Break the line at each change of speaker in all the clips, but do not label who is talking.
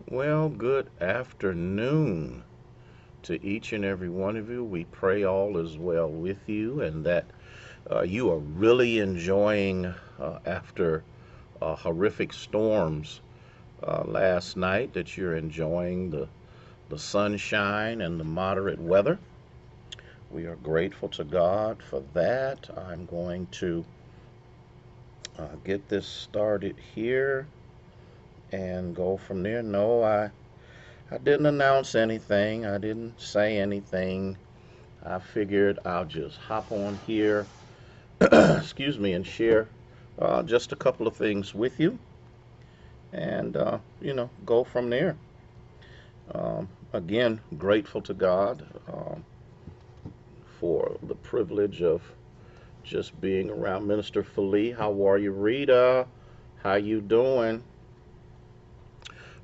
Well, good afternoon to each and every one of you. We pray all is well with you and that you are really enjoying after horrific storms last night, that you're enjoying the sunshine and the moderate weather. We are grateful to God for that. I'm going to get this started here and go from there. No, I didn't announce anything. I didn't say anything. I figured I'll just hop on here, excuse me, and share just a couple of things with you and, go from there. Again, grateful to God for the privilege of just being around Minister Philly. How are you, Rita? How you doing?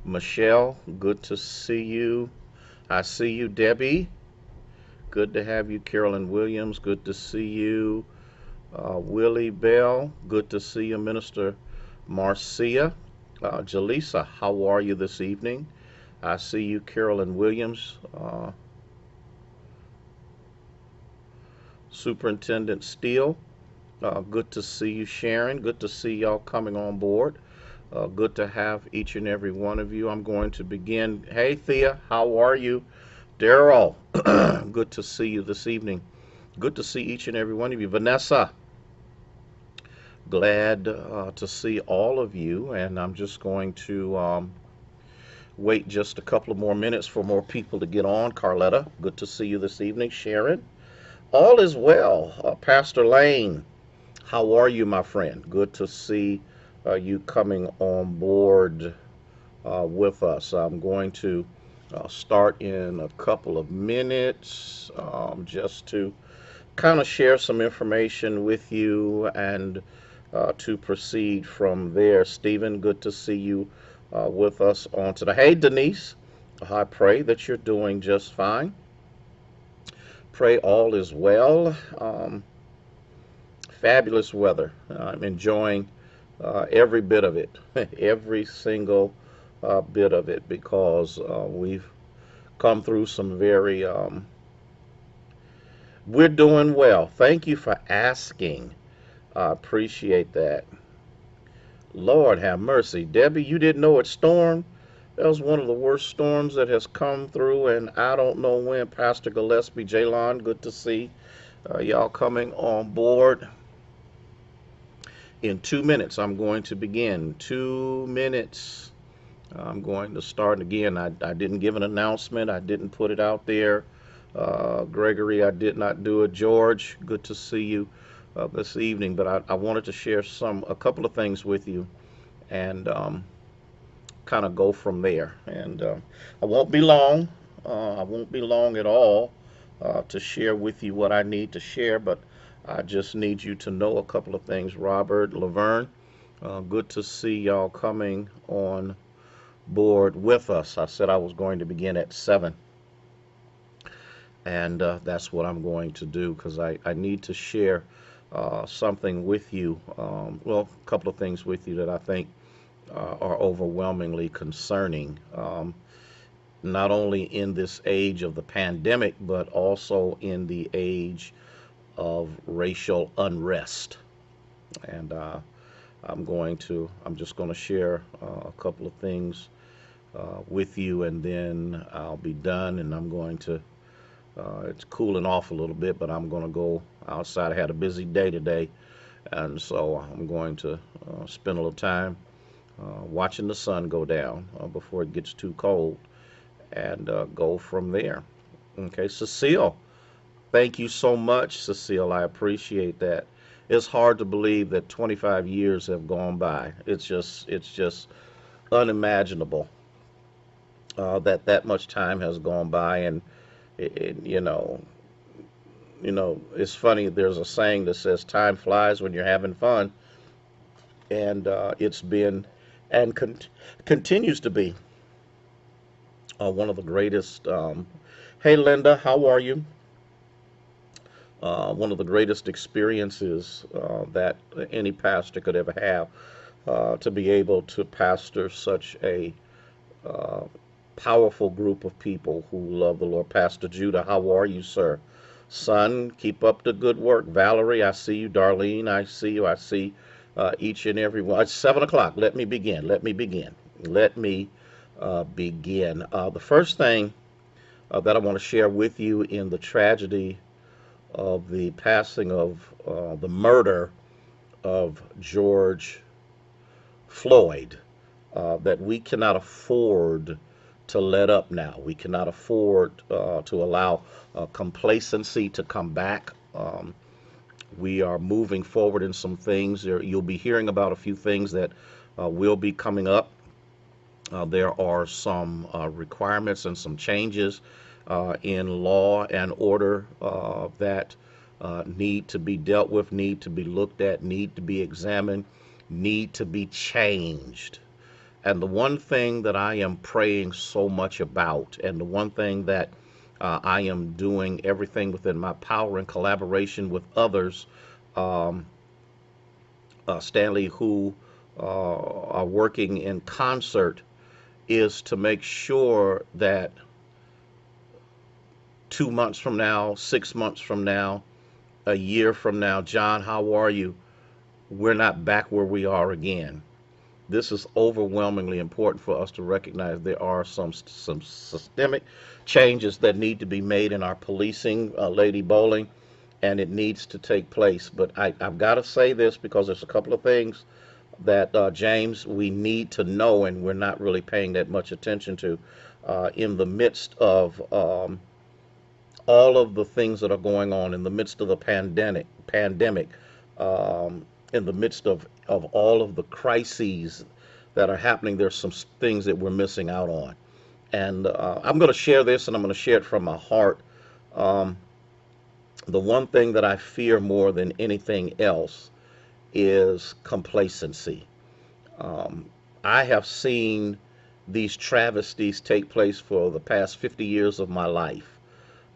Michelle, good to see you. I see you, Debbie. Good to have you, Carolyn Williams. Good to see you. Willie Bell, good to see you, Minister Marcia. Jaleesa, how are you this evening? I see you, Carolyn Williams. Superintendent Steele, good to see you, Sharon. Good to see y'all coming on board. Good to have each and every one of you. I'm going to begin. Hey, Thea, how are you? Daryl, good to see you this evening. Good to see each and every one of you. Vanessa, glad to see all of you, and I'm just going to wait just a couple of more minutes for more people to get on. Carletta, good to see you this evening. Sharon, all is well. Pastor Lane, how are you, my friend? Good to see you coming on board with us. I'm going to start in a couple of minutes just to kind of share some information with you and to proceed from there. Stephen, good to see you with us on today. Hey, Denise, I pray that you're doing just fine. Pray all is well. Fabulous weather. I'm enjoying every bit of it, every single bit of it, because we've come through some very, we're doing well. Thank you for asking. I appreciate that. Lord have mercy. Debbie, you didn't know it stormed? That was one of the worst storms that has come through, and I don't know when. Pastor Gillespie, Jalon, good to see y'all coming on board. In 2 minutes, I'm going to begin. 2 minutes. I'm going to start again. I didn't give an announcement. I didn't put it out there. Gregory, I did not do it. George, good to see you this evening. But I wanted to share a couple of things with you, and kind of go from there. And I won't be long. I won't be long at all to share with you what I need to share. But I just need you to know a couple of things. Robert, Laverne, good to see y'all coming on board with us. I said I was going to begin at 7, and that's what I'm going to do, because I need to share something with you. Well, a couple of things with you that I think are overwhelmingly concerning, not only in this age of the pandemic, but also in the age of racial unrest. And I'm just going to share a couple of things with you, and then I'll be done. And I'm going to, it's cooling off a little bit, but I'm going to go outside. I had a busy day today, and so I'm going to spend a little time watching the sun go down before it gets too cold, and go from there. Okay, Cecile, thank you so much, Cecile. I appreciate that. It's hard to believe that 25 years have gone by. It's just unimaginable that that much time has gone by, and you know, it's funny. There's a saying that says time flies when you're having fun, and it's been and continues to be one of the greatest. Hey, Linda, how are you? One of the greatest experiences that any pastor could ever have, to be able to pastor such a uh, powerful group of people who love the Lord. Pastor Judah, how are you, sir? Son, keep up the good work. Valerie, I see you. Darlene, I see you. I see each and every one. It's 7 o'clock. Let me begin. Let me begin. Let me begin. The first thing that I want to share with you in the tragedy of the passing of the murder of George Floyd, that we cannot afford to let up now. We cannot afford to allow complacency to come back. We are moving forward in some things. You'll be hearing about a few things that will be coming up. There are some requirements and some changes in law and order that need to be dealt with, need to be looked at, need to be examined, need to be changed. And the one thing that I am praying so much about, and the one thing that I am doing everything within my power in collaboration with others, um, Stanley, who are working in concert, is to make sure that 2 months from now, 6 months from now, a year from now, John, how are you? We're not back where we are again. This is overwhelmingly important for us to recognize. There are some systemic changes that need to be made in our policing, Lady Bowling, and it needs to take place. But I've got to say this because there's a couple of things that, James, we need to know, and we're not really paying that much attention to in the midst of all of the things that are going on, in the midst of the pandemic, in the midst of all of the crises that are happening. There's some things that we're missing out on. And I'm going to share this, and I'm going to share it from my heart. Um, the one thing that I fear more than anything else is complacency. Um, I have seen these travesties take place for the past 50 years of my life.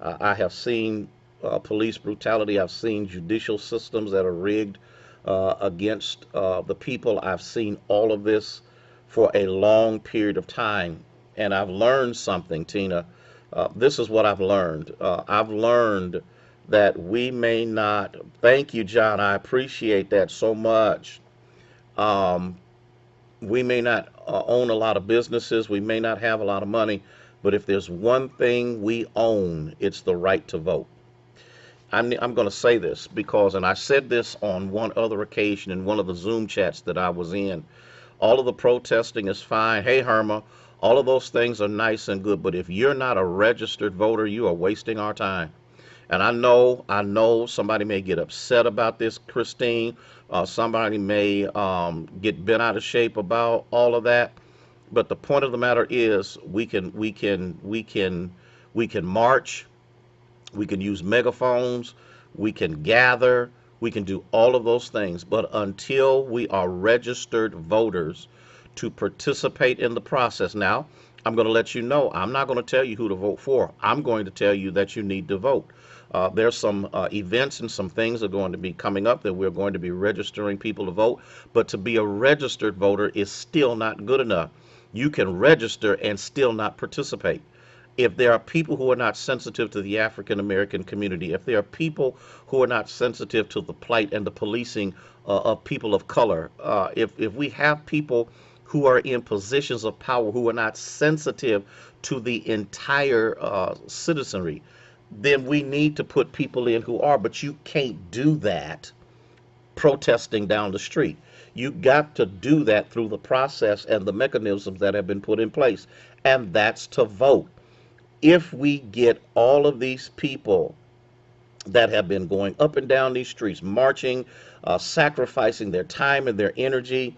I have seen police brutality. I've seen judicial systems that are rigged against the people. I've seen all of this for a long period of time. And I've learned something, Tina. This is what I've learned. I've learned that we may not, thank you, John, I appreciate that so much. Um, we may not own a lot of businesses, we may not have a lot of money, but if there's one thing we own, it's the right to vote. I'm going to say this because, and I said this on one other occasion in one of the Zoom chats that I was in. All of the protesting is fine. Hey, Herma, all of those things are nice and good, but if you're not a registered voter, you are wasting our time. And I know somebody may get upset about this, Christine. Somebody may get bent out of shape about all of that. But the point of the matter is, we can march, we can use megaphones, we can gather, we can do all of those things. But until we are registered voters to participate in the process, now I'm going to let you know, I'm not going to tell you who to vote for. I'm going to tell you that you need to vote. There's some events and some things that are going to be coming up that we're going to be registering people to vote. But to be a registered voter is still not good enough. You can register and still not participate. If there are people who are not sensitive to the African American community, if there are people who are not sensitive to the plight and the policing of people of color, if we have people who are in positions of power who are not sensitive to the entire citizenry, then we need to put people in who are. But you can't do that protesting down the street. You got to do that through the process and the mechanisms that have been put in place, and that's to vote. If we get all of these people that have been going up and down these streets, marching, sacrificing their time and their energy,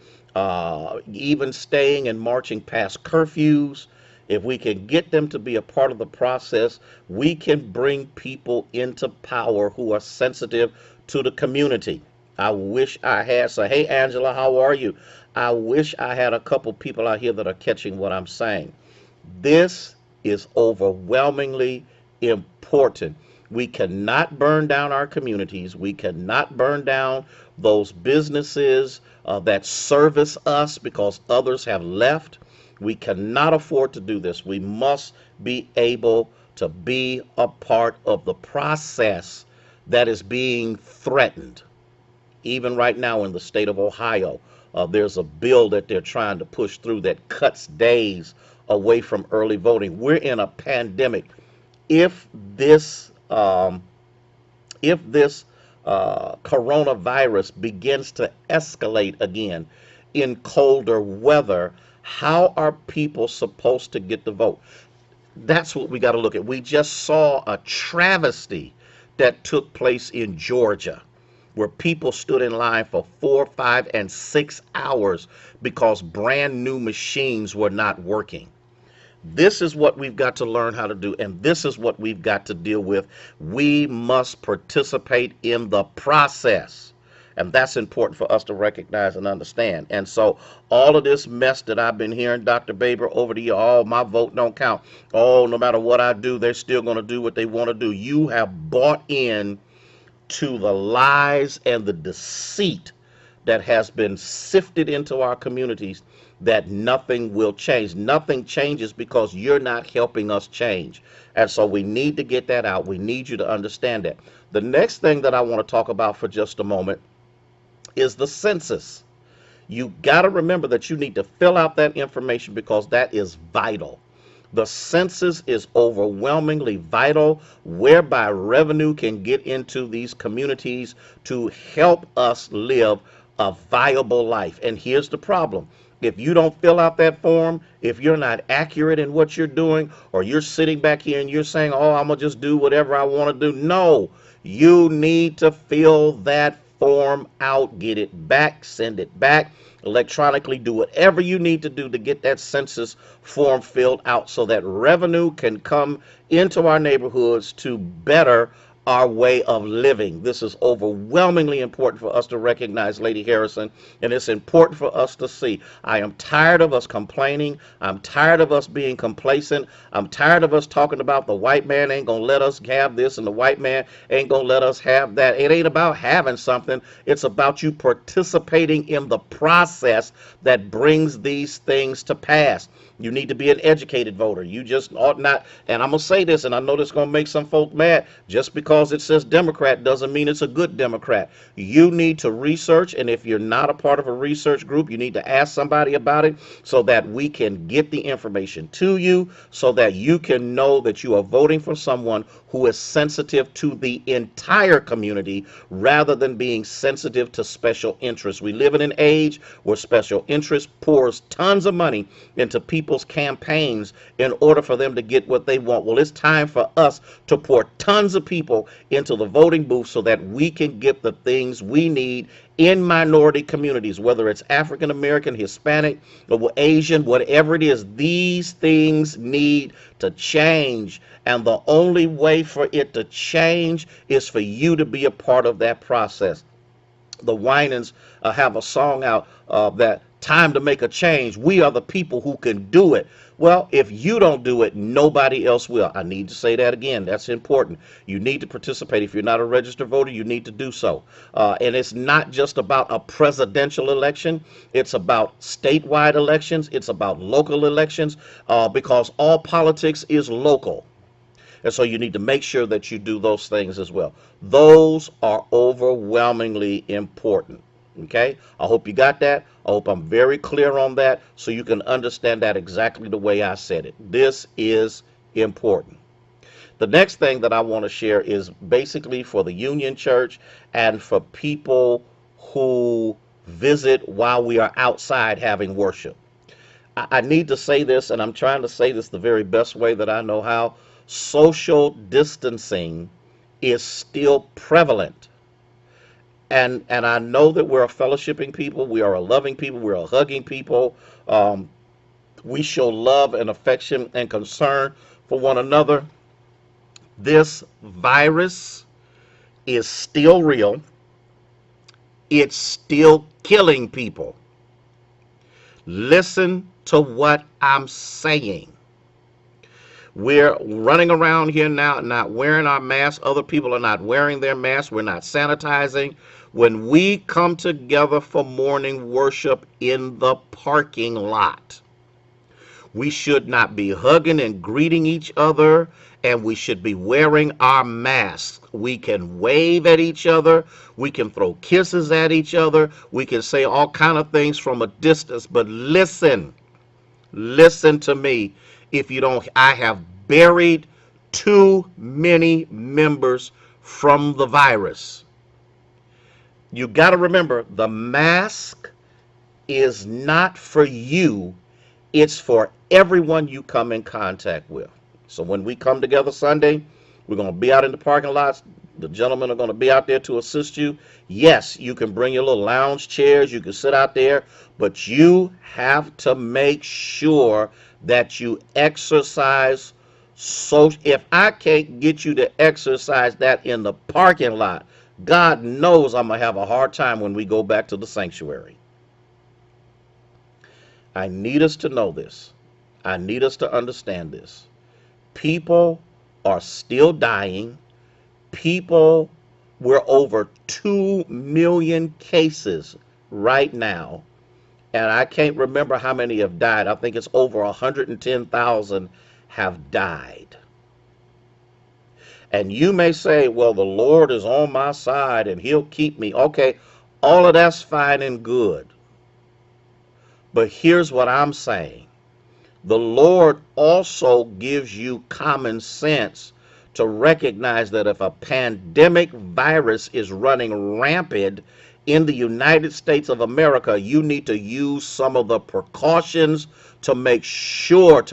even staying and marching past curfews, If we can get them to be a part of the process, we can bring people into power who are sensitive to the community. I wish I had. So, hey, Angela, how are you? I wish I had a couple people out here that are catching what I'm saying. This is overwhelmingly important. We cannot burn down our communities. We cannot burn down those businesses that service us because others have left. We cannot afford to do this. We must be able to be a part of the process that is being threatened. Even right now in the state of Ohio, there's a bill that they're trying to push through that cuts days away from early voting. We're in a pandemic. If this coronavirus begins to escalate again in colder weather, how are people supposed to get the vote? That's what we got to look at. We just saw a travesty that took place in Georgia where people stood in line for 4, 5, and 6 hours because brand new machines were not working. This is what we've got to learn how to do, and this is what we've got to deal with. We must participate in the process. And that's important for us to recognize and understand. And so all of this mess that I've been hearing, Dr. Baber, over the year, oh, my vote don't count. Oh, no matter what I do, they're still going to do what they want to do. You have bought in to the lies and the deceit that has been sifted into our communities that nothing will change. Nothing changes because you're not helping us change. And so we need to get that out. We need you to understand that. The next thing that I want to talk about for just a moment is the census. You got to remember that you need to fill out that information because that is vital. The census is overwhelmingly vital, whereby revenue can get into these communities to help us live a viable life. And here's the problem. If you don't fill out that form, if you're not accurate in what you're doing, or you're sitting back here and you're saying, oh, I'm going to just do whatever I want to do. No, you need to fill that form out, get it back, send it back electronically, do whatever you need to do to get that census form filled out so that revenue can come into our neighborhoods to better our way of living. This is overwhelmingly important for us to recognize, Lady Harrison, and it's important for us to see. I am tired of us complaining. I'm tired of us being complacent. I'm tired of us talking about the white man ain't gonna let us have this and the white man ain't gonna let us have that. It ain't about having something. It's about you participating in the process that brings these things to pass. You need to be an educated voter. You just ought not, and I'm going to say this, and I know this is going to make some folk mad, just because it says Democrat doesn't mean it's a good Democrat. You need to research, and if you're not a part of a research group, you need to ask somebody about it so that we can get the information to you, so that you can know that you are voting for someone who is sensitive to the entire community rather than being sensitive to special interests. We live in an age where special interest pours tons of money into people's campaigns in order for them to get what they want. Well, it's time for us to pour tons of people into the voting booth so that we can get the things we need in minority communities, whether it's African American, Hispanic, or Asian, whatever it is. These things need to change, and the only way for it to change is for you to be a part of that process. The Winans have a song out that time to make a change. We are the people who can do it. Well, if you don't do it, nobody else will. I need to say that again. That's important. You need to participate. If you're not a registered voter, you need to do so. And it's not just about a presidential election. It's about statewide elections. It's about local elections because all politics is local. And so you need to make sure that you do those things as well. Those are overwhelmingly important. Okay, I hope you got that. I hope I'm very clear on that so you can understand that exactly the way I said it. This is important. The next thing that I want to share is basically for the Union Church and for people who visit while we are outside having worship. I need to say this, and I'm trying to say this the very best way that I know how. Social distancing is still prevalent. And I know that we're a fellowshipping people, we are a loving people, we're a hugging people. we show love and affection and concern for one another. This virus is still real. It's still killing people. Listen to what I'm saying. We're running around here now not wearing our masks. Other people are not wearing their masks. We're not sanitizing. When we come together for morning worship in the parking lot, we should not be hugging and greeting each other, and we should be wearing our masks. We can wave at each other. We can throw kisses at each other. We can say all kind of things from a distance. But listen to me. If you don't, I have buried too many members from the virus. You got to remember, the mask is not for you. It's for everyone you come in contact with. So when we come together Sunday, we're going to be out in the parking lots. The gentlemen are going to be out there to assist you. Yes, you can bring your little lounge chairs. You can sit out there. But you have to make sure that you exercise. So if I can't get you to exercise that in the parking lot, God knows I'm going to have a hard time when we go back to the sanctuary. I need us to know this. I need us to understand this. People are still dying. We're over 2 million cases right now. And I can't remember how many have died. I think it's over 110,000 have died. And you may say, well, the Lord is on my side and he'll keep me. Okay, all of that's fine and good. But here's what I'm saying. The Lord also gives you common sense to recognize that if a pandemic virus is running rampant in the United States of America, you need to use some of the precautions to make sure that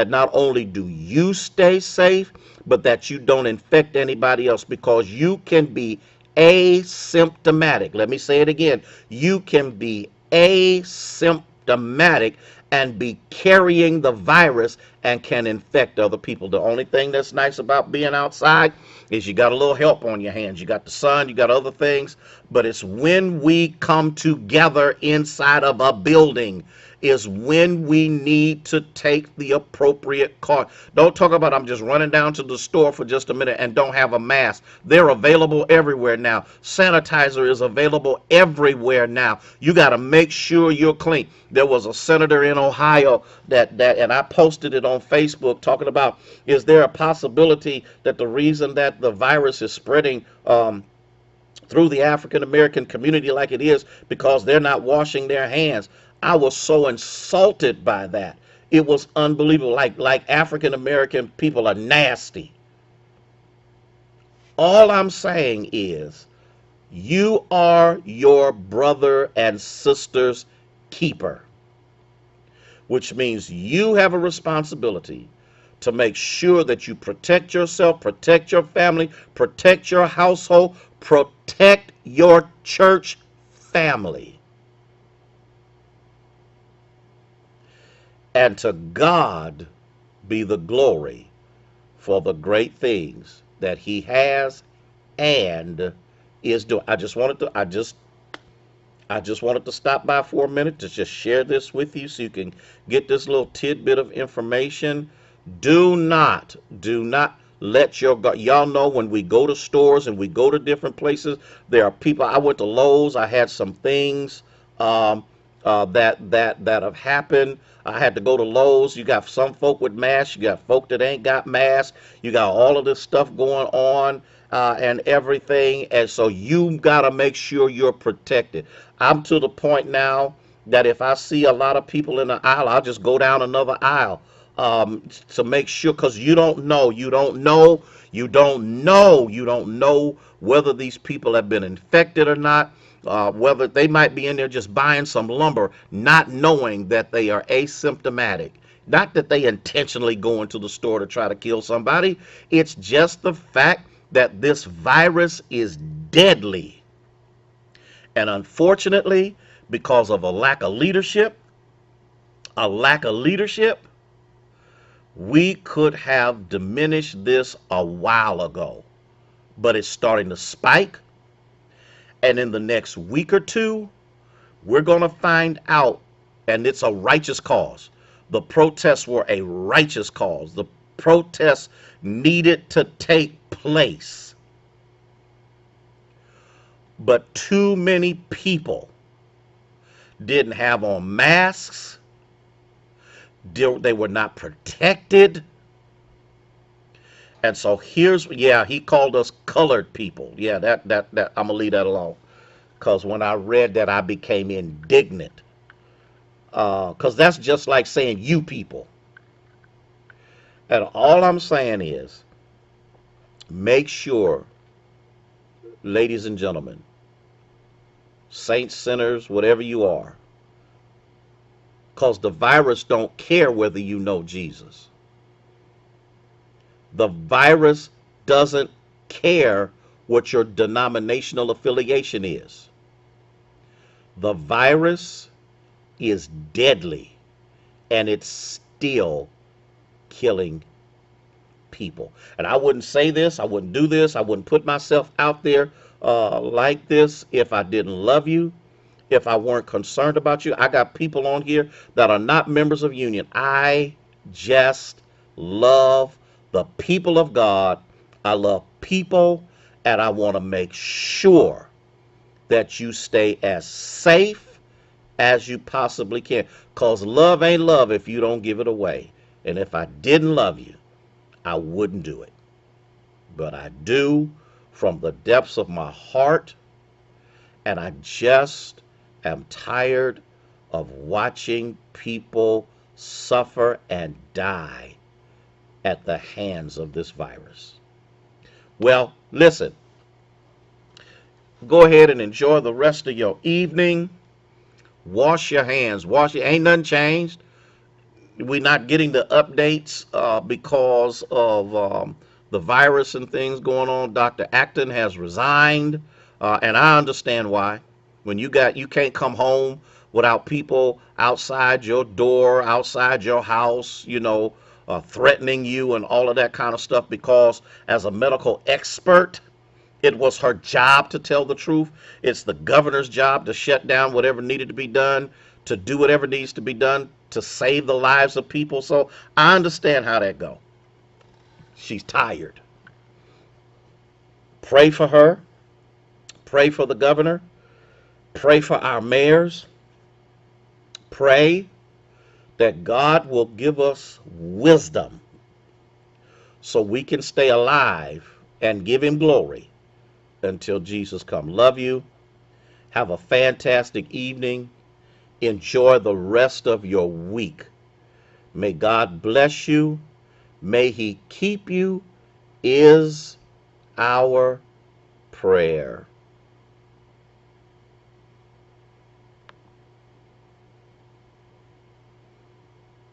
not only do you stay safe, but that you don't infect anybody else, because you can be asymptomatic. Let me say it again. You can be asymptomatic and be carrying the virus and can infect other people. The only thing that's nice about being outside is you got a little help on your hands. You got the sun, you got other things, but it's when we come together inside of a building is when we need to take the appropriate caution. Don't talk about I'm just running down to the store for just a minute and don't have a mask. They're available everywhere now. Sanitizer is available everywhere now. You got to make sure you're clean. There was a senator in Ohio that and I posted it on Facebook talking about, is there a possibility that the reason that the virus is spreading through the African American community like it is because they're not washing their hands? I was so insulted by that. It was unbelievable. Like African American people are nasty. All I'm saying is you are your brother and sister's keeper, which means you have a responsibility to make sure that you protect yourself, protect your family, protect your household, protect your church family. And to God be the glory for the great things that he has and is doing. I just wanted to stop by for a minute to just share this with you so you can get this little tidbit of information. Do not let your God, y'all know when we go to stores and we go to different places, there are people. I went to Lowe's. I had some things that have happened. I had to go to Lowe's. You got some folk with masks. You got folk that ain't got masks. You got all of this stuff going on and everything. And so you got to make sure you're protected. I'm to the point now that if I see a lot of people in the aisle, I'll just go down another aisle to make sure, because you don't know whether these people have been infected or not. Whether they might be in there just buying some lumber, not knowing that they are asymptomatic. Not that they intentionally go into the store to try to kill somebody. It's just the fact that this virus is deadly. And unfortunately, because of a lack of leadership, a lack of leadership, we could have diminished this a while ago. But it's starting to spike. And in the next week or two, we're going to find out, and it's a righteous cause. The protests were a righteous cause. The protests needed to take place. But too many people didn't have on masks. They were not protected. And so he called us colored people. Yeah, that I'm gonna leave that alone. Because when I read that, I became indignant. Because that's just like saying you people. And all I'm saying is, make sure, ladies and gentlemen, saints, sinners, whatever you are, because the virus don't care whether you know Jesus. The virus doesn't care what your denominational affiliation is. The virus is deadly, and it's still killing people. And I wouldn't say this, I wouldn't do this, I wouldn't put myself out there like this if I didn't love you, if I weren't concerned about you. I got people on here that are not members of Union. I just love the people of God. I love people, and I want to make sure that you stay as safe as you possibly can. Because love ain't love if you don't give it away. And if I didn't love you, I wouldn't do it. But I do from the depths of my heart. And I just am tired of watching people suffer and die at the hands of this virus. Well, listen. Go ahead and enjoy the rest of your evening. Wash your hands. Ain't nothing changed. We're not getting the updates because of the virus and things going on. Dr. Acton has resigned, and I understand why. When you can't come home without people outside your door, outside your house, threatening you and all of that kind of stuff, because as a medical expert, it was her job to tell the truth. It's the governor's job to shut down whatever needed to be done, to do whatever needs to be done to save the lives of people. So I understand how that go. She's tired. Pray for her. Pray for the governor. Pray for our mayors. Pray that God will give us wisdom so we can stay alive and give him glory until Jesus comes. Love you. Have a fantastic evening. Enjoy the rest of your week. May God bless you. May he keep you is our prayer.